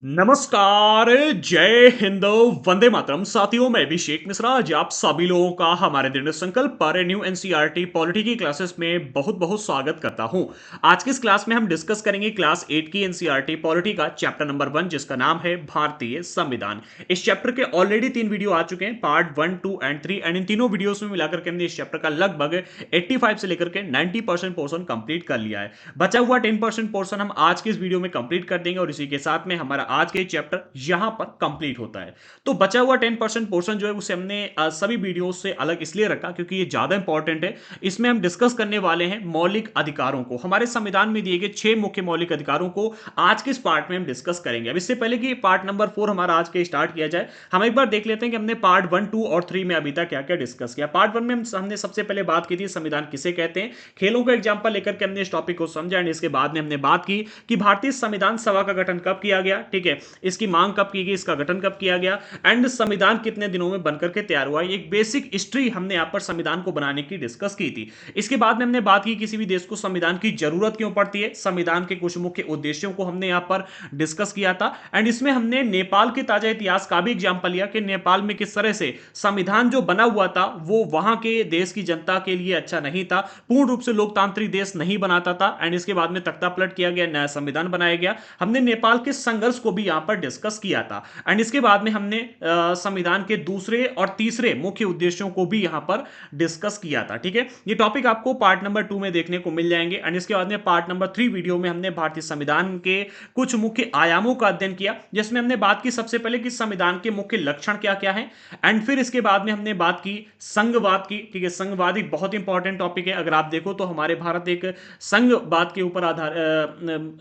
नमस्कार, जय हिंद, वंदे मातरम। साथियों, मैं अभिषेक मिश्रा आज आप सभी लोगों का हमारे दृढ़ संकल्प पर न्यू एनसीईआरटी पॉलिटी की क्लासेस में बहुत बहुत स्वागत करता हूं। आज की इस क्लास में हम डिस्कस करेंगे क्लास 8 की एनसीईआरटी पॉलिटी का चैप्टर नंबर 1, जिसका नाम है भारतीय संविधान। इस चैप्टर के ऑलरेडी 3 वीडियो आ चुके हैं, पार्ट 1, 2 एंड 3, एंड इन तीनों वीडियोस में मिलाकर के हमने इस चैप्टर का लगभग 85 से लेकर के 90% पोर्शन कंप्लीट कर लिया है। बचा हुआ 10% पोर्शन हम आज के इस वीडियो में कंप्लीट कर देंगे और इसी के साथ में हमारा आज के चैप्टर यहां पर कंप्लीट होता है। तो बचा हुआ 10% पोर्शन जो है उसे हमने सभी वीडियो से अलग इसलिए रखा क्योंकि ये ज्यादा इंपॉर्टेंट है। इसमें हम डिस्कस करने वाले हैं मौलिक अधिकारों को, हमारे संविधान में दिए गए 6 मुख्य मौलिक अधिकारों को आज के इस पार्ट में हम डिस्कस करेंगे। अब इससे पहले कि पार्ट नंबर 4 हमारा आज के स्टार्ट किया जाए, हम एक बार देख लेते हैं कि हमने पार्ट 1, 2 और 3 में अभी तक क्या क्या डिस्कस किया। पार्ट 1 में हमने सबसे पहले बात की थी संविधान किसे कहते हैं, खेलों का एग्जाम्पल लेकर के हमने इस टॉपिक को समझा। एंड इसके बाद में हमने बात की कि भारतीय संविधान सभा का गठन कब किया गया, ठीक है, इसकी मांग कब की गई, इसका गठन कब किया गया, एंड संविधान कितने दिनों में बनकर के तैयार हुआ। एक बेसिक हिस्ट्री हमने यहां पर संविधान को बनाने की डिस्कस की थी। इसके बाद में हमने बात की किसी भी देश को संविधान की जरूरत क्यों पड़ती है, संविधान के कुछ मुख्य उद्देश्यों को हमने यहां पर डिस्कस किया था। एंड इसमें हमने नेपाल के ताजा इतिहास का भी एग्जाम्पल लिया कि नेपाल में किस तरह से संविधान जो बना हुआ था वो वहां के देश की जनता के लिए अच्छा नहीं था, पूर्ण रूप से लोकतांत्रिक देश नहीं बनाता था। एंड इसके बाद में तख्ता पलट किया गया, नया संविधान बनाया गया। हमने नेपाल के संघर्ष को भी यहां पर डिस्कस किया था। एंड इसके बाद में हमने संविधान के दूसरे और तीसरे मुख्य उद्देश्यों को भी यहां पर डिस्कस किया था, ठीक है। ये टॉपिक आपको पार्ट नंबर 2 में देखने को मिल जाएंगे। एंड इसके बाद में पार्ट नंबर 3 वीडियो में हमने भारतीय संविधान के कुछ मुख्य आयामों का अध्ययन किया, जिसमें हमने बात की सबसे पहले कि संविधान के मुख्य लक्षण क्या क्या हैं। एंड फिर इसके बाद में हमने बात की संघवाद की, ठीक है। संघवाद एक बहुत इंपॉर्टेंट टॉपिक है। अगर आप देखो तो हमारे भारत एक संघवाद के ऊपर आधार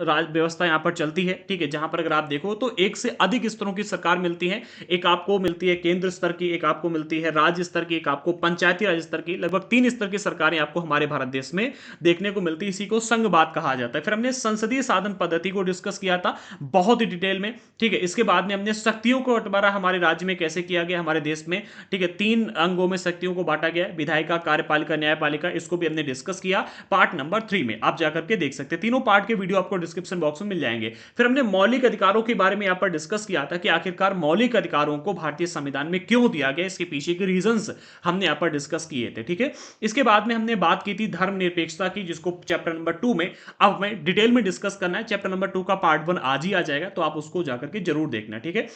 राज व्यवस्था यहां पर चलती है, ठीक है, जहां पर अगर आप देखो तो एक से अधिक स्तरों की सरकार मिलती है। एक आपको मिलती है केंद्र स्तर की, एक आपको मिलती है राज्य स्तर की, एक आपको पंचायती राज स्तर की, लगभग 3 स्तर की सरकारें आपको हमारे भारत देश में देखने को मिलती है। इसी को संघवाद कहा जाता है। फिर हमने संसदीय साधन पद्धति को डिस्कस किया था बहुत ही डिटेल में, ठीक है। इसके बाद में हमने शक्तियों को बंटवारा हमारे राज्य में कैसे किया गया, हमारे देश में, ठीक है, 3 अंगों में शक्तियों को बांटा गया, विधायिका, कार्यपालिका, न्यायपालिका। इसको भी हमने डिस्कस किया पार्ट नंबर 3 में, आप जाकर के देख सकते हैं। तीनों पार्ट के वीडियो आपको डिस्क्रिप्शन बॉक्स में मिल जाएंगे। फिर हमने मौलिक अधिकारों के बारे में यहां पर डिस्कस किया था कि आखिरकार मौलिक अधिकारों को भारतीय संविधान में क्यों दिया गया, इसके पीछे के रीजंस हमने यहां पर डिस्कस किए थे, ठीक है। इसके बाद में हमने बात की थी धर्मनिरपेक्षता की, जिसको चैप्टर नंबर 2 में अब हमें डिटेल में डिस्कस करना है। चैप्टर नंबर 2 का पार्ट 1 आज ही आ जाएगा, तो आप उसको जाकर के जरूर देखना, ठीक है।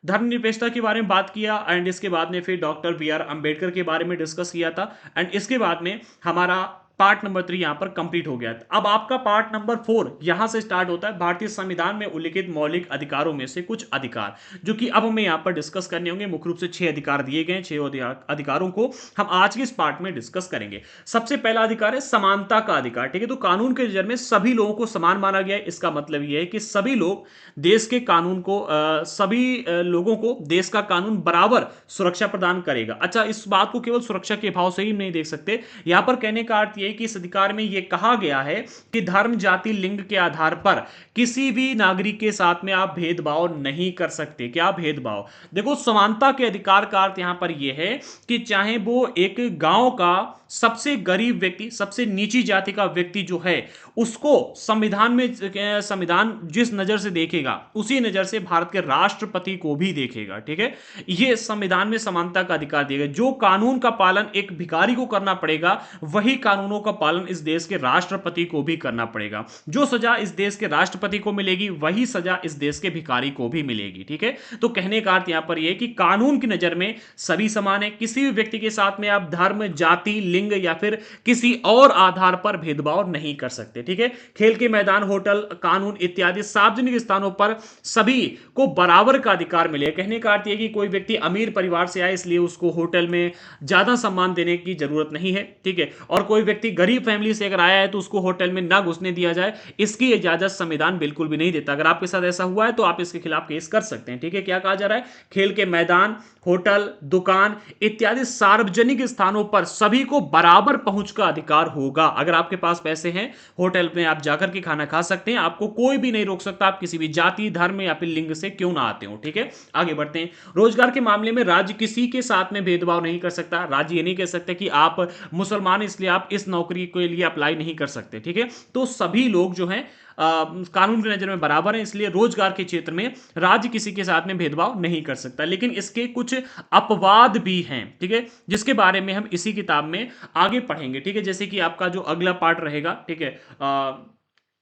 धर्मनिरपेक्षता के बारे में बात किया। एंड इसके बाद में फिर डॉक्टर बी आर अंबेडकर के बारे में डिस्कस किया था। एंड इसके बाद में हमारा पार्ट नंबर 3 यहां पर कंप्लीट हो गया। अब आपका पार्ट नंबर 4 यहां से स्टार्ट होता है, भारतीय संविधान में उल्लिखित मौलिक अधिकारों में से कुछ अधिकार, जो कि अब हमें यहां पर डिस्कस करने होंगे। मुख्य रूप से 6 अधिकार दिए गए, 6 अधिकारों को हम आज के इस पार्ट में डिस्कस करेंगे। सबसे पहला अधिकार है समानता का अधिकार, ठीक है। तो कानून के नजर में सभी लोगों को समान माना गया है। इसका मतलब यह है कि सभी लोग देश के कानून को सभी लोगों को देश का कानून बराबर सुरक्षा प्रदान करेगा। अच्छा, इस बात को केवल सुरक्षा के भाव से ही नहीं देख सकते। यहां पर कहने का अर्थ यह है कि इस अधिकार में यह कहा गया है कि धर्म, जाति, लिंग के आधार पर किसी भी नागरिक के साथ में आप भेदभाव नहीं कर सकते। क्या भेदभाव? देखो, समानता के अधिकार का अर्थ यहां पर यह है कि चाहे वो एक गांव का सबसे गरीब व्यक्ति, सबसे नीची जाति का व्यक्ति जो है, उसको संविधान में संविधान जिस नजर से देखेगा उसी नजर से भारत के राष्ट्रपति को भी देखेगा, ठीक है। यह संविधान में समानता का अधिकार दिया गया। जो कानून का पालन एक भिखारी को करना पड़ेगा, वही कानूनों का पालन इस देश के राष्ट्रपति को भी करना पड़ेगा। जो सजा इस देश के राष्ट्रपति को मिलेगी, वही सजा इस देश के भिखारी को भी मिलेगी, ठीक है। तो कहने का अर्थ यहां पर यह कि कानून की नजर में सभी समान है। किसी भी व्यक्ति के साथ में आप धर्म, जाति, लिंग या फिर किसी और आधार पर भेदभाव नहीं कर सकते, ठीक है। खेल के मैदान, होटल, कानून इत्यादि सार्वजनिक स्थानों पर सभी को बराबर का अधिकार मिले। कहने का अर्थ यह कि कोई व्यक्ति अमीर परिवार से आए इसलिए उसको होटल में ज्यादा सम्मान देने की जरूरत नहीं है, ठीक है। और कोई व्यक्ति गरीब फैमिली से अगर आया है तो उसको होटल में ना घुसने दिया जाए, इसकी इजाजत संविधान बिल्कुल भी नहीं देता। अगर आपके साथ ऐसा हुआ है तो आप इसके खिलाफ केस कर सकते हैं, ठीक है। क्या कहा जा रहा है? खेल के मैदान, होटल, दुकान इत्यादि सार्वजनिक स्थानों पर सभी को बराबर पहुंच का अधिकार होगा। अगर आपके पास पैसे हैं, होटल में आप जाकर के खाना खा सकते हैं, आपको कोई भी नहीं रोक सकता, आप किसी भी जाति, धर्म या फिर लिंग से क्यों ना आते हो, ठीक है। आगे बढ़ते हैं। रोजगार के मामले में राज्य किसी के साथ में भेदभाव नहीं कर सकता। राज्य ये नहीं कह सकते कि आप मुसलमान इसलिए आप इस नौकरी के लिए अप्लाई नहीं कर सकते, ठीक है। तो सभी लोग जो हैं कानून की नज़र में बराबर हैं, इसलिए रोजगार के क्षेत्र में राज्य किसी के साथ में भेदभाव नहीं कर सकता। लेकिन इसके कुछ अपवाद भी हैं, ठीक है, जिसके बारे में हम इसी किताब में आगे पढ़ेंगे, ठीक है। जैसे कि आपका जो अगला पार्ट रहेगा, ठीक है,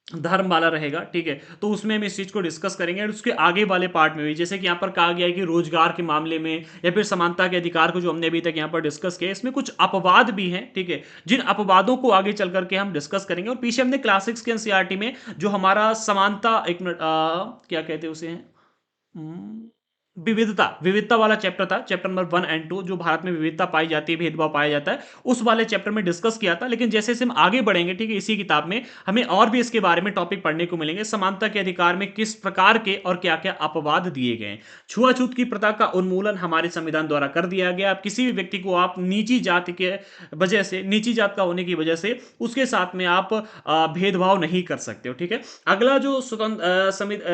धर्म वाला रहेगा, ठीक है, तो उसमें हम इस चीज को डिस्कस करेंगे। और उसके आगे वाले पार्ट में भी, जैसे कि यहाँ पर कहा गया है कि रोजगार के मामले में या फिर समानता के अधिकार को जो हमने अभी तक यहाँ पर डिस्कस किया, इसमें कुछ अपवाद भी हैं, ठीक है, जिन अपवादों को आगे चल करके हम डिस्कस करेंगे। और पीछे हमने क्लास 6 के एनसीईआरटी में जो हमारा समानता, एक मिनट, क्या कहते हैं उसे, हम्म, विविधता विविधता वाला चैप्टर था, चैप्टर नंबर 1 एंड 2, जो भारत में विविधता पाई जाती है, भेदभाव पाया जाता है, उस वाले चैप्टर में डिस्कस किया था। लेकिन जैसे जैसे हम आगे बढ़ेंगे, ठीक है, इसी किताब में हमें और भी इसके बारे में टॉपिक पढ़ने को मिलेंगे। समानता के अधिकार में किस प्रकार के और क्या क्या अपवाद दिए गए हैं। छुआछूत की प्रथा का उन्मूलन हमारे संविधान द्वारा कर दिया गया। आप किसी भी व्यक्ति को आप निजी जाति के वजह से, निजी जात का होने की वजह से उसके साथ में आप भेदभाव नहीं कर सकते हो, ठीक है। अगला जो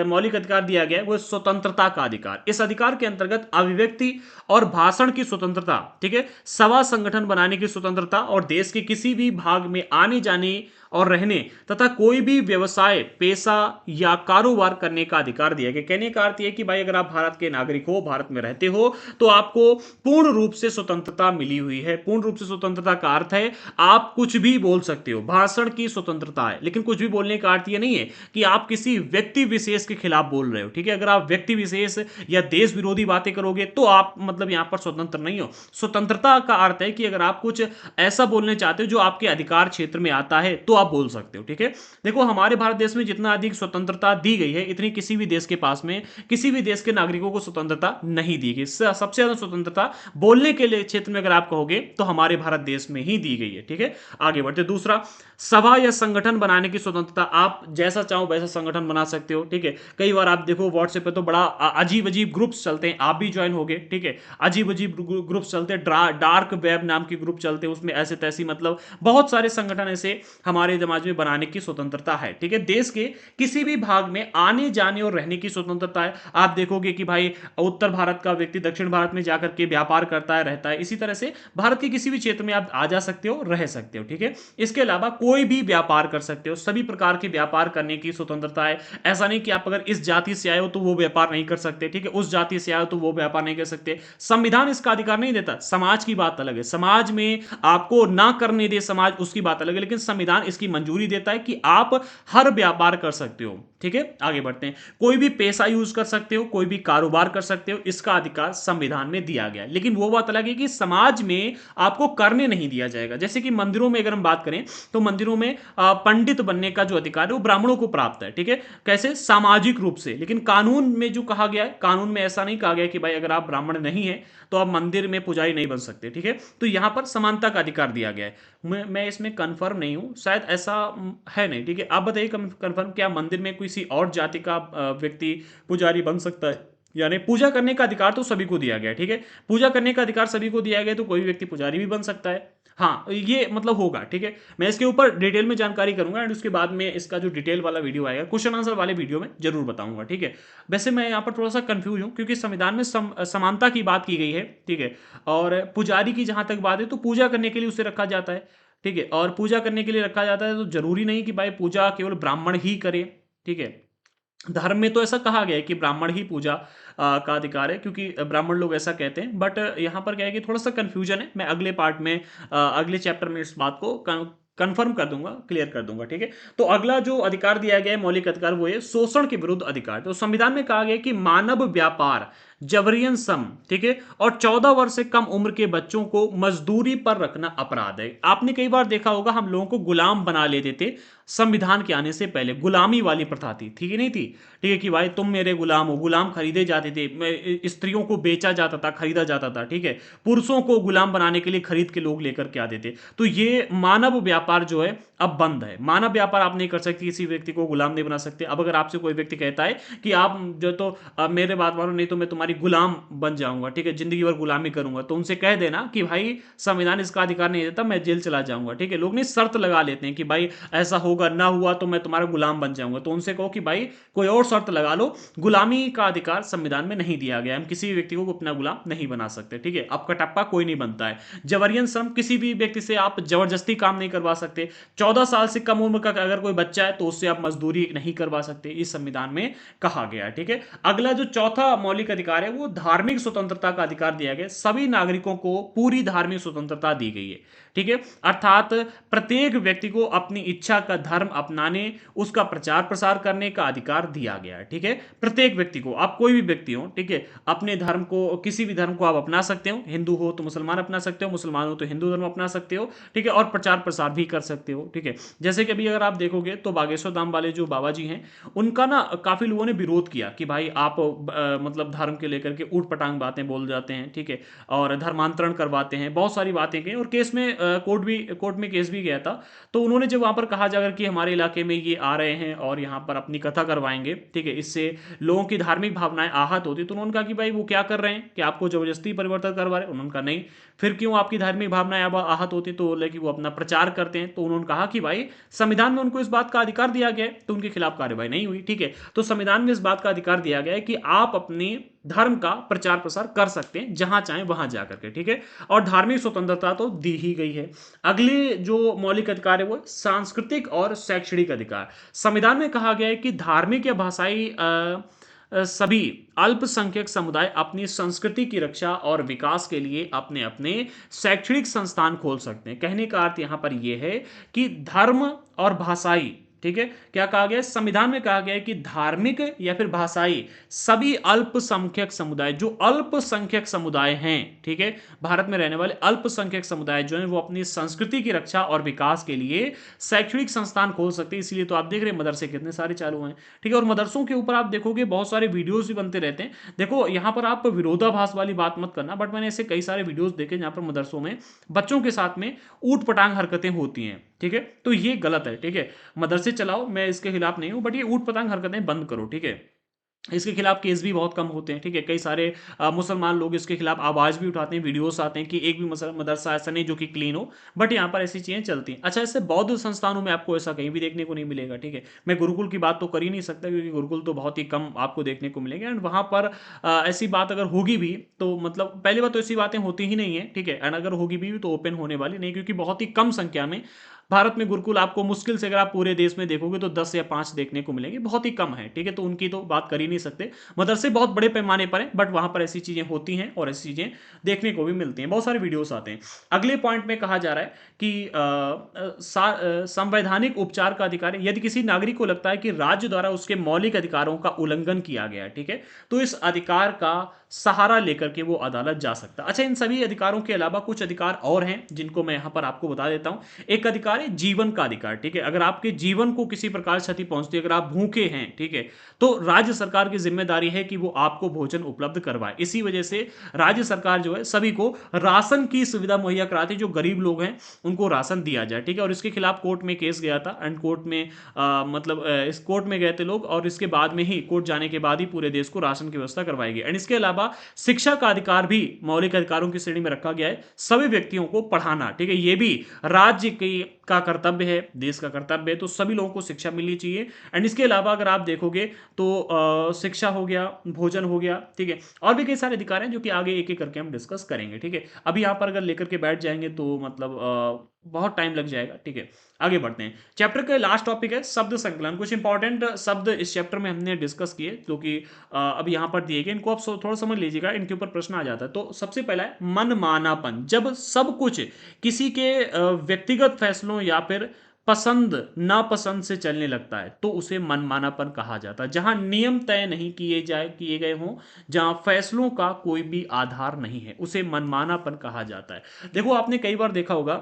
मौलिक अधिकार दिया गया है वो स्वतंत्रता का अधिकार। इस अधिकार के अंतर्गत अभिव्यक्ति और भाषण की स्वतंत्रता, ठीक है, सभा संगठन बनाने की स्वतंत्रता और देश के किसी भी भाग में आने जाने और रहने तथा कोई भी व्यवसाय, पेशा या कारोबार करने का अधिकार दिया गया। कहने का अर्थ यह कि भाई अगर आप भारत के नागरिक हो, भारत में रहते हो, तो आपको पूर्ण रूप से स्वतंत्रता मिली हुई है। पूर्ण रूप से स्वतंत्रता का अर्थ है आप कुछ भी बोल सकते हो, भाषण की स्वतंत्रता है। लेकिन कुछ भी बोलने का अर्थ यह नहीं है कि आप किसी व्यक्ति विशेष के खिलाफ बोल रहे हो, ठीक है। अगर आप व्यक्ति विशेष या देश विरोधी बातें करोगे तो आप मतलब यहां पर स्वतंत्र नहीं हो। स्वतंत्रता का अर्थ है कि अगर आप कुछ ऐसा बोलने चाहते हो जो आपके अधिकार क्षेत्र में आता है तो आप बोल सकते हो, ठीक है। देखो हमारे भारत देश में जितना अधिक स्वतंत्रता दी गई है, इतनी किसी भी देश के पास में, किसी भी देश के नागरिकों को स्वतंत्रता नहीं दी गई। सबसे ज्यादा स्वतंत्रता बोलने के लिए क्षेत्र में अगर आप कहोगे तो हमारे भारत देश में ही दी गई है, ठीक है। आगे बढ़ते, दूसरा, सभा या संगठन बनाने की स्वतंत्रता। आप जैसा चाहो वैसा संगठन बना सकते हो, ठीक है। कई बार आप देखो व्हाट्सएप पे तो बड़ा अजीब अजीब ग्रुप्स चलते हैं, आप भी ज्वाइन होगे, ठीक है। अजीब अजीब ग्रुप्स चलते हैं, डार्क वेब नाम के ग्रुप चलते हैं, उसमें ऐसे तैसी मतलब बहुत सारे संगठन ऐसे हमारे समाज में बनाने की स्वतंत्रता है, ठीक है। देश के किसी भी भाग में आने जाने और रहने की स्वतंत्रता है। आप देखोगे कि भाई उत्तर भारत का व्यक्ति दक्षिण भारत में जाकर के व्यापार करता है, रहता है, इसी तरह से भारत के किसी भी क्षेत्र में आप आ जा सकते हो, रह सकते हो, ठीक है। इसके अलावा कोई भी व्यापार कर सकते हो, सभी प्रकार के व्यापार करने की स्वतंत्रता है। ऐसा नहीं कि आप अगर इस जाति से आए हो तो वो व्यापार नहीं कर सकते, ठीक है, उस जाति से आए हो तो वो व्यापार नहीं कर सकते। संविधान इसका अधिकार नहीं देता। समाज की बात अलग है, समाज में आपको ना करने दे समाज, उसकी बात अलग है, लेकिन संविधान इसकी मंजूरी देता है कि आप हर व्यापार कर सकते हो, ठीक है। आगे बढ़ते हैं, कोई भी पेशा यूज कर सकते हो, कोई भी कारोबार कर सकते हो, इसका अधिकार संविधान में दिया गया है। लेकिन वो बात अलग है कि समाज में आपको करने नहीं दिया जाएगा। जैसे कि मंदिरों में अगर हम बात करें तो मंदिरों में पंडित बनने का जो अधिकार है वो ब्राह्मणों को प्राप्त है, ठीक है, कैसे, सामाजिक रूप से। लेकिन कानून में जो कहा गया है, कानून में ऐसा नहीं कहा गया कि भाई अगर आप ब्राह्मण नहीं है तो आप मंदिर में पुजारी नहीं बन सकते, ठीक है। तो यहां पर समानता का अधिकार दिया गया है। मैं इसमें कंफर्म नहीं हूं, शायद ऐसा है नहीं, ठीक है। आप बताइए कंफर्म, क्या मंदिर में किसी और जाति का व्यक्ति पुजारी बन सकता है? यानी पूजा करने का अधिकार तो सभी को दिया गया है, ठीक है। पूजा करने का अधिकार सभी को दिया गया है, तो कोई भी व्यक्ति पुजारी भी बन सकता है। हाँ, ये मतलब होगा, ठीक है। मैं इसके ऊपर डिटेल में जानकारी करूंगा एंड उसके बाद में इसका जो डिटेल वाला वीडियो आएगा, क्वेश्चन आंसर वाले वीडियो में जरूर बताऊंगा, ठीक है। वैसे मैं यहाँ पर थोड़ा सा कंफ्यूज हूँ क्योंकि संविधान में समानता की बात की गई है, ठीक है, और पुजारी की जहां तक बात है तो पूजा करने के लिए उसे रखा जाता है, ठीक है। और पूजा करने के लिए रखा जाता है तो जरूरी नहीं कि भाई पूजा केवल ब्राह्मण ही करे, ठीक है। धर्म में तो ऐसा कहा गया है कि ब्राह्मण ही पूजा का अधिकार है, क्योंकि ब्राह्मण लोग ऐसा कहते हैं। बट यहाँ पर क्या है कि थोड़ा सा कंफ्यूजन है। मैं अगले पार्ट में, अगले चैप्टर में इस बात को कंफर्म कर दूंगा, क्लियर कर दूंगा, ठीक है। तो अगला जो अधिकार दिया गया है मौलिक अधिकार, वो है शोषण के विरुद्ध अधिकार। तो संविधान में कहा गया है कि मानव व्यापार, जबरियन श्रम, ठीक है, और 14 वर्ष से कम उम्र के बच्चों को मजदूरी पर रखना अपराध है। आपने कई बार देखा होगा हम लोगों को गुलाम बना लेते थे। संविधान के आने से पहले गुलामी वाली प्रथा थी, ठीक है, नहीं थी, ठीक है, कि भाई तुम मेरे गुलाम हो। गुलाम खरीदे जाते थे, स्त्रियों को बेचा जाता था, खरीदा जाता था, ठीक है। पुरुषों को गुलाम बनाने के लिए खरीद के लोग लेकर के आते थे। तो ये मानव व्यापार जो है अब बंद है। मानव व्यापार आप नहीं कर सकते, किसी व्यक्ति को गुलाम नहीं बना सकते। अब अगर आपसे कोई व्यक्ति कहता है कि आप जो तो मेरे बात मानो नहीं तो मैं तुम्हारी तुम्हारी गुलाम बन जाऊंगा, ठीक है, जिंदगी भर गुलामी करूंगा, तो उनसे कह देना कि भाई संविधान इसका अधिकार नहीं देता, मैं जेल चला जाऊंगा, ठीक है। लोग नहीं शर्त लगा लेते हैं कि भाई ऐसा होगा, ना हुआ तो मैं तुम्हारा गुलाम बन जाऊंगा, तो उनसे कहो कि भाई कोई और शर्त लगा लो, गुलामी का अधिकार संविधान में नहीं दिया गया, हम किसी भी व्यक्ति को अपना गुलाम नहीं बना सकते, ठीक है। अब कटप्पा कोई नहीं बनता है। जबरियन श्रम, किसी भी व्यक्ति से आप जबरदस्ती काम नहीं करवा सकते। 14 साल से कम उम्र का अगर कोई बच्चा है तो उससे आप मजदूरी नहीं करवा सकते, इस संविधान में कहा गया है, ठीक है। अगला जो चौथा मौलिक अधिकार है वो धार्मिक स्वतंत्रता का अधिकार दिया गया, सभी नागरिकों को पूरी धार्मिक स्वतंत्रता दी गई है, ठीक है। अर्थात प्रत्येक व्यक्ति को अपनी इच्छा का धर्म अपनाने, उसका प्रचार प्रसार करने का अधिकार दिया गया है, ठीक है। प्रत्येक व्यक्ति को, आप कोई भी व्यक्ति हो, ठीक है, अपने धर्म को, किसी भी धर्म को आप अपना सकते हो, हिंदू हो तो मुसलमान अपना सकते हो, मुसलमान हो तो हिंदू धर्म अपना सकते हो, ठीक है, और प्रचार प्रसार भी कर सकते हो, ठीक है। जैसे कि अभी अगर आप देखोगे तो बागेश्वर धाम वाले जो बाबा जी हैं, उनका ना काफी लोगों ने विरोध किया कि भाई आप मतलब धर्म के लेकर के ऊट पटांग बातें बोल जाते हैं, ठीक है, और धर्मांतरण करवाते हैं, बहुत सारी बातें कही, और केस में कोर्ट में केस भी गया था। तो उन्होंने जब वहां पर कहा जाकर कि हमारे इलाके में ये आ रहे हैं और यहाँ पर अपनी कथा करवाएंगे, ठीक है, इससे लोगों की धार्मिक भावनाएं आहत होती, तो उन्होंने कहा कि भाई वो क्या कर रहे हैं, कि आपको जबरदस्ती परिवर्तन करवा रहे हैं। उन्होंने कहा नहीं, फिर क्यों आपकी धार्मिक भावनाएं अब आहत होती, तो बोले कि वो अपना प्रचार करते हैं। तो उन्होंने कहा कि भाई संविधान में उनको इस बात का अधिकार दिया गया है, तो उनके खिलाफ कार्रवाई नहीं हुई, ठीक है। तो संविधान में इस बात का अधिकार दिया गया है कि आप अपने धर्म का प्रचार प्रसार कर सकते हैं जहां चाहें वहां जाकर के, ठीक है। और धार्मिक स्वतंत्रता तो दी ही गई है। अगले जो मौलिक अधिकार है वो सांस्कृतिक और शैक्षणिक अधिकार। संविधान में कहा गया है कि धार्मिक या भाषाई सभी अल्पसंख्यक समुदाय अपनी संस्कृति की रक्षा और विकास के लिए अपने अपने शैक्षणिक संस्थान खोल सकते हैं। कहने का अर्थ यहां पर यह है कि धर्म और भाषाई, ठीक है, क्या कहा गया है, संविधान में कहा गया है कि धार्मिक या फिर भाषाई सभी अल्पसंख्यक समुदाय, जो अल्पसंख्यक समुदाय हैं, ठीक है, भारत में रहने वाले अल्पसंख्यक समुदाय जो हैं, वो अपनी संस्कृति की रक्षा और विकास के लिए शैक्षणिक संस्थान खोल सकते हैं। इसलिए तो आप देख रहे हैं मदरसे कितने सारे चालू हैं, ठीक है। और मदरसों के ऊपर आप देखोगे बहुत सारे वीडियोस भी बनते रहते हैं। देखो यहां पर आप विरोधाभास वाली बात मत करना, बट मैंने ऐसे कई सारे वीडियोस देखे जहां पर मदरसों में बच्चों के साथ में ऊट पटांग हरकतें होती हैं, ठीक है। तो ये गलत है, ठीक है। मदरसे चलाओ, मैं इसके खिलाफ नहीं हूं, बट ये ऊट पटांग हरकतें बंद करो, ठीक है। इसके खिलाफ केस भी बहुत कम होते हैं, ठीक है। कई सारे मुसलमान लोग इसके खिलाफ आवाज भी उठाते हैं, वीडियोस आते हैं कि एक भी मदरसा ऐसा नहीं जो कि क्लीन हो, बट यहाँ पर ऐसी चीजें चलती हैं। अच्छा, ऐसे बौद्ध संस्थानों में आपको ऐसा कहीं भी देखने को नहीं मिलेगा, ठीक है। मैं गुरुकुल की बात तो कर ही नहीं सकता क्योंकि गुरुकुल तो बहुत ही कम आपको देखने को मिलेंगे, एंड वहां पर ऐसी बात अगर होगी भी तो मतलब पहली बात तो ऐसी बातें होती ही नहीं है, ठीक है। एंड अगर होगी भी तो ओपन होने वाली नहीं, क्योंकि बहुत ही कम संख्या में भारत में गुरुकुल आपको मुश्किल से, अगर आप पूरे देश में देखोगे तो 10 या 5 देखने को मिलेंगे, बहुत ही कम है, ठीक है। तो उनकी तो बात कर ही नहीं सकते। मदरसे बहुत बड़े पैमाने पर हैं, बट वहां पर ऐसी चीजें होती हैं और ऐसी चीजें देखने को भी मिलती हैं, बहुत सारे वीडियोस आते हैं। अगले पॉइंट में कहा जा रहा है कि संवैधानिक उपचार का अधिकार है। यदि किसी नागरिक को लगता है कि राज्य द्वारा उसके मौलिक अधिकारों का उल्लंघन किया गया है, ठीक है, तो इस अधिकार का सहारा लेकर के वो अदालत जा सकता है। अच्छा, इन सभी अधिकारों के अलावा कुछ अधिकार और हैं जिनको मैं यहां पर आपको बता देता हूं। एक अधिकार है जीवन का अधिकार, ठीक है। अगर आपके जीवन को किसी प्रकार क्षति पहुंचती है, अगर आप भूखे हैं, ठीक है, तो राज्य सरकार की जिम्मेदारी है कि वो आपको भोजन उपलब्ध करवाए। इसी वजह से राज्य सरकार जो है सभी को राशन की सुविधा मुहैया कराती है, जो गरीब लोग हैं उनको राशन दिया जाए, ठीक है। और इसके खिलाफ कोर्ट में केस गया था, एंड कोर्ट में इस कोर्ट में गए थे लोग, और इसके बाद में ही कोर्ट जाने के बाद ही पूरे देश को राशन की व्यवस्था करवाई गई। एंड इसके अलावा शिक्षा का अधिकार भी मौलिक अधिकारों की श्रेणी में रखा गया है, सभी व्यक्तियों को पढ़ाना, ठीक है, ये भी राज्य की का कर्तव्य है, देश का कर्तव्य है, तो सभी लोगों को शिक्षा मिलनी चाहिए। एंड इसके अलावा अगर आप देखोगे तो शिक्षा हो गया, भोजन हो गया, ठीक है, और भी कई सारे अधिकार हैं जो कि आगे एक एक करके हम डिस्कस करेंगे, ठीक है। अभी यहां पर अगर लेकर के बैठ जाएंगे तो मतलब बहुत टाइम लग जाएगा, ठीक है। आगे बढ़ते हैं। चैप्टर का लास्ट टॉपिक है शब्द संकलन। कुछ इंपॉर्टेंट शब्द इस चैप्टर में हमने डिस्कस किए जो कि अभी यहां पर दिए गए, इनको आप थोड़ा समझ लीजिएगा, इनके ऊपर प्रश्न आ जाता है। तो सबसे पहला है मनमानापन। जब सब कुछ किसी के व्यक्तिगत फैसलों या फिर पसंद नापसंद से चलने लगता है तो उसे मनमानापन कहा जाता है। जहां नियम तय नहीं किए गए हों, जहां फैसलों का कोई भी आधार नहीं है, उसे मनमानापन कहा जाता है। देखो आपने कई बार देखा होगा,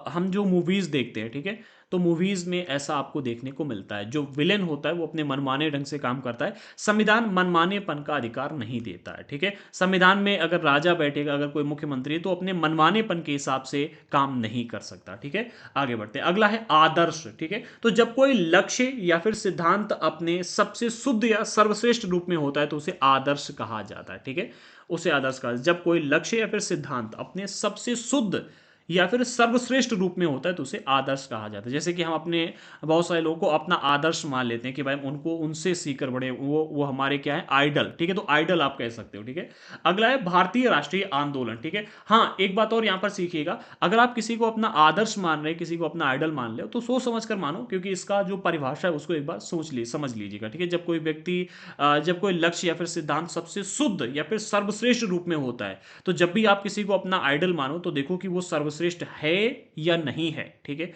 हम जो मूवीज देखते हैं, ठीक है, तो मूवीज में ऐसा आपको देखने को मिलता है। जो विलेन होता है वो अपने मनमाने ढंग से काम करता है, संविधान मनमानेपन का अधिकार नहीं देता है। ठीक है, संविधान में अगर राजा बैठेगा, अगर कोई मुख्यमंत्री, तो अपने मनमानेपन के हिसाब से काम नहीं कर सकता। ठीक है, आगे बढ़ते हैं। अगला है आदर्श। ठीक है, तो जब कोई लक्ष्य या फिर सिद्धांत अपने सबसे शुद्ध या सर्वश्रेष्ठ रूप में होता है तो उसे आदर्श कहा जाता है। ठीक है, उसे आदर्श कहा, जब कोई लक्ष्य या फिर सिद्धांत अपने सबसे शुद्ध या फिर सर्वश्रेष्ठ रूप में होता है तो उसे आदर्श कहा जाता है। जैसे कि हम अपने बहुत सारे लोगों को अपना आदर्श मान लेते हैं कि भाई उनको उनसे सीखकर बड़े, वो हमारे क्या है, आइडल। ठीक है, तो आइडल आप कह सकते हो। ठीक है, अगला है भारतीय राष्ट्रीय आंदोलन। ठीक है, हाँ एक बात और यहां पर सीखिएगा, अगर आप किसी को अपना आदर्श मान रहे हैं, किसी को अपना आइडल मान रहे हो, तो सोच समझ कर मानो, क्योंकि इसका जो परिभाषा है उसको एक बार समझ लीजिएगा। ठीक है, जब कोई व्यक्ति जब कोई लक्ष्य या फिर सिद्धांत सबसे शुद्ध या फिर सर्वश्रेष्ठ रूप में होता है, तो जब भी आप किसी को अपना आइडल मानो तो देखो कि वो सर्वश्रेष्ठ है या नहीं है। ठीक है,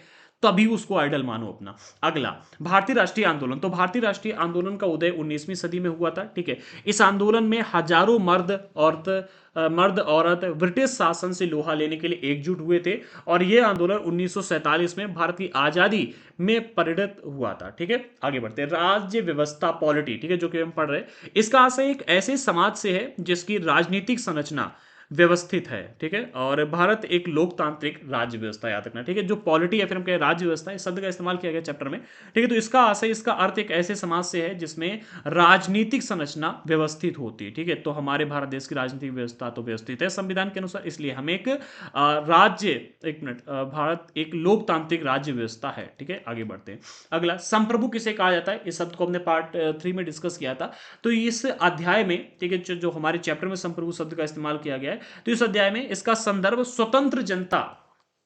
तभी उसको आइडल मानो अपना। अगला, भारतीय राष्ट्रीय आंदोलन। तो भारतीय राष्ट्रीय आंदोलन का उदय 19वीं सदी में हुआ था। ठीक है, इस आंदोलन में हजारों मर्द औरत ब्रिटिश शासन से लोहा लेने के लिए एकजुट हुए थे, और यह आंदोलन 1947 में भारत की आजादी में परिणत हुआ था। ठीक है, आगे बढ़ते हैं। राज्य व्यवस्था पॉलिटी। ठीक है, जो कि हम पढ़ रहे हैं, इसका आशय एक ऐसे समाज से है जिसकी राजनीतिक संरचना व्यवस्थित है। ठीक है, और भारत एक लोकतांत्रिक राज्य व्यवस्था, याद रखना। ठीक है, जो पॉलिटी या फिर हम कहें राज्य व्यवस्था, इस शब्द का इस्तेमाल किया गया चैप्टर में। ठीक है, तो इसका आशय, इसका अर्थ एक ऐसे समाज से है जिसमें राजनीतिक संरचना व्यवस्थित होती है। ठीक है, तो हमारे भारत देश की राजनीतिक व्यवस्था तो व्यवस्थित है संविधान के अनुसार, इसलिए हम एक राज्य, एक मिनट, भारत एक लोकतांत्रिक राज्य व्यवस्था है। ठीक है, आगे बढ़ते हैं। अगला, संप्रभु किसे कहा जाता है, इस शब्द को हमने पार्ट 3 में डिस्कस किया था। तो इस अध्याय में, ठीक है, जो हमारे चैप्टर में संप्रभु शब्द का इस्तेमाल किया गया है, तो इस अध्याय में इसका संदर्भ स्वतंत्र जनता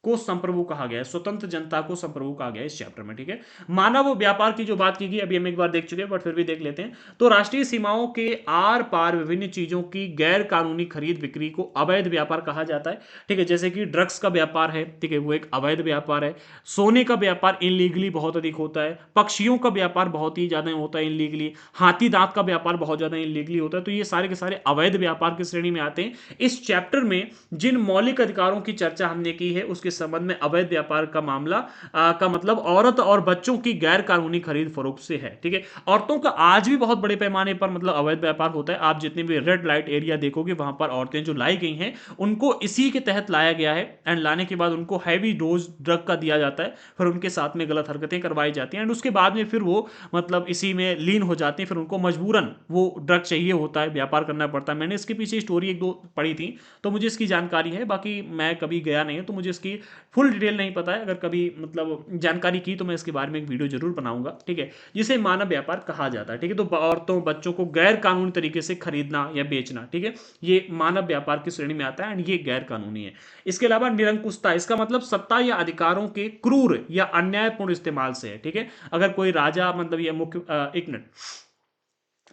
को संप्रभु कहा गया है। स्वतंत्र जनता को संप्रभु कहा गया है इस चैप्टर में। ठीक है, मानव व्यापार की जो बात की गई, अभी हम एक बार देख चुके हैं बट फिर भी देख लेते हैं। तो राष्ट्रीय सीमाओं के आर पार विभिन्न चीजों की गैर कानूनी खरीद बिक्री को अवैध व्यापार कहा जाता है। ठीक है, जैसे कि ड्रग्स का व्यापार है, ठीक है, वो एक अवैध व्यापार है। सोने का व्यापार इनलीगली बहुत अधिक होता है। पक्षियों का व्यापार बहुत ही ज्यादा होता है इनलीगली। हाथी दांत का व्यापार बहुत ज्यादा इनलीगली होता है। तो ये सारे के सारे अवैध व्यापार की श्रेणी में आते हैं। इस चैप्टर में जिन मौलिक अधिकारों की चर्चा हमने की है उसके संबंध में अवैध व्यापार का मामला का मतलब औरत और बच्चों की गैर कानूनी खरीद फरोख्त से है। ठीक है, औरतों का आज भी बहुत बड़े पैमाने पर मतलब अवैध व्यापार होता है। आप जितने भी रेड लाइट एरिया देखोगे वहां पर औरतें जो लाई गई हैं उनको इसी के तहत लाया गया है, एंड लाने के बाद उनको हैवी डोज ड्रग का दिया जाता है, फिर उनके साथ में गलत हरकतें करवाई जाती हैं, एंड उसके बाद में फिर वो मतलब इसी में लीन हो जाती हैं, फिर उनको मजबूरन वो ड्रग चाहिए होता है, व्यापार करना पड़ता है। मैंने इसके पीछे स्टोरी एक दो पढ़ी थी तो मुझे इसकी जानकारी है, बाकी मैं कभी गया नहीं हूं तो मुझे इसकी फुल डिटेल नहीं पता है। अगर कभी मतलब जानकारी की तो मैं इसके बारे में एक वीडियो जरूर बनाऊंगा। ठीक है, जिसे मानव व्यापार कहा जाता है। ठीक है, तो औरतों बच्चों को गैर कानूनी तरीके से खरीदना या बेचना, ठीक है, ये मानव व्यापार की श्रेणी में आता है एंड ये गैर कानूनी है। इसके अलावा निरंकुशता, इसका मतलब सत्ता या अधिकारों के क्रूर या अन्यायपूर्ण इस्तेमाल से है। ठीक है, अगर कोई राजा मतलब ये मुख्य एक मिनट,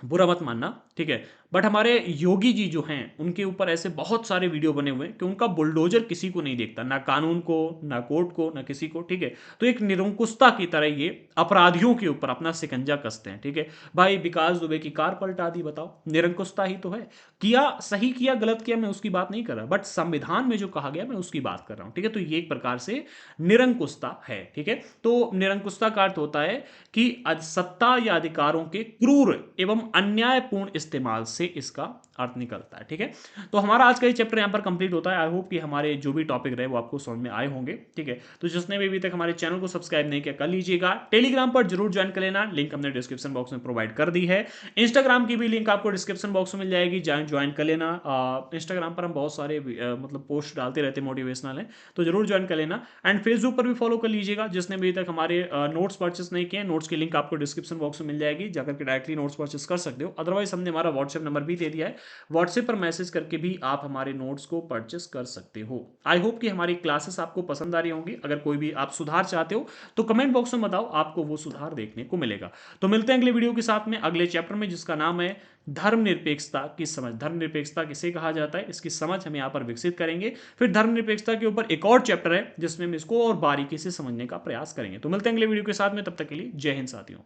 बुरा मत मानना, ठीक है, बट हमारे योगी जी जो हैं उनके ऊपर ऐसे बहुत सारे वीडियो बने हुए हैं कि उनका बुलडोजर किसी को नहीं देखता, ना कानून को, ना कोर्ट को, ना किसी को। ठीक है, तो एक निरंकुशता की तरह ये अपराधियों के ऊपर अपना शिकंजा कसते हैं। ठीक है, भाई विकास दुबे की कार पलटा दी, बताओ, निरंकुशता ही तो है। किया, सही किया गलत किया मैं उसकी बात नहीं कर रहा, बट संविधान में जो कहा गया मैं उसकी बात कर रहा हूं। ठीक है, तो ये एक प्रकार से निरंकुशता है। ठीक है, तो निरंकुशता का अर्थ होता है कि सत्ता या अधिकारों के क्रूर एवं अन्यायपूर्ण इस्तेमाल से इसका अर्थ निकलता है। ठीक है, तो हमारा आज का ये चैप्टर यहां पर कंप्लीट होता है। आई होप कि हमारे जो भी टॉपिक रहे वो आपको समझ में आए होंगे। ठीक है, तो जिसने भी अभी तक हमारे चैनल को सब्सक्राइब नहीं किया कर लीजिएगा। टेलीग्राम पर जरूर ज्वाइन कर लेना, लिंक हमने डिस्क्रिप्शन बॉक्स में प्रोवाइड कर दी है। इंस्टाग्राम की भी लिंक आपको डिस्क्रिप्शन बॉक्स में मिल जाएगी, ज्वाइन कर लेना। इंस्टाग्राम पर हम बहुत सारे मतलब पोस्ट डालते रहते हैं, मोटिवेशनल है, तो जरूर ज्वाइन कर लेना। एंड फेसबुक पर भी फॉलो कर लीजिएगा। जिसने अभी तक हमारे नोट्स परचेस नहीं किए, नोट्स की लिंक आपको डिस्क्रिप्शन बॉक्स में मिल जाएगी, जाकर के डायरेक्टली नोट्स परचेस कर सकते हो। अदरवाइज हमने हमारा व्हाट्सएप नंबर भी दे दिया है, व्हाट्सएप पर मैसेज करके भी आप हमारे नोट्स को परचेस कर सकते हो। आई होप कि हमारी क्लासेस आपको पसंद आ रही होंगी। अगर कोई भी आप सुधार चाहते हो तो कमेंट बॉक्स में बताओ, आपको वो सुधार देखने को मिलेगा। तो मिलते हैं अगले वीडियो के साथ में, अगले चैप्टर में, जिसका नाम है धर्मनिरपेक्षता की समझ। धर्मनिरपेक्षता किसे कहा जाता है इसकी समझ हम यहां पर विकसित करेंगे। फिर धर्मनिरपेक्षता के ऊपर एक और चैप्टर है जिसमें हम इसको और बारीकी से समझने का प्रयास करेंगे। तो मिलते हैं अगले वीडियो के साथ में, तब तक के लिए जय हिंद साथियों।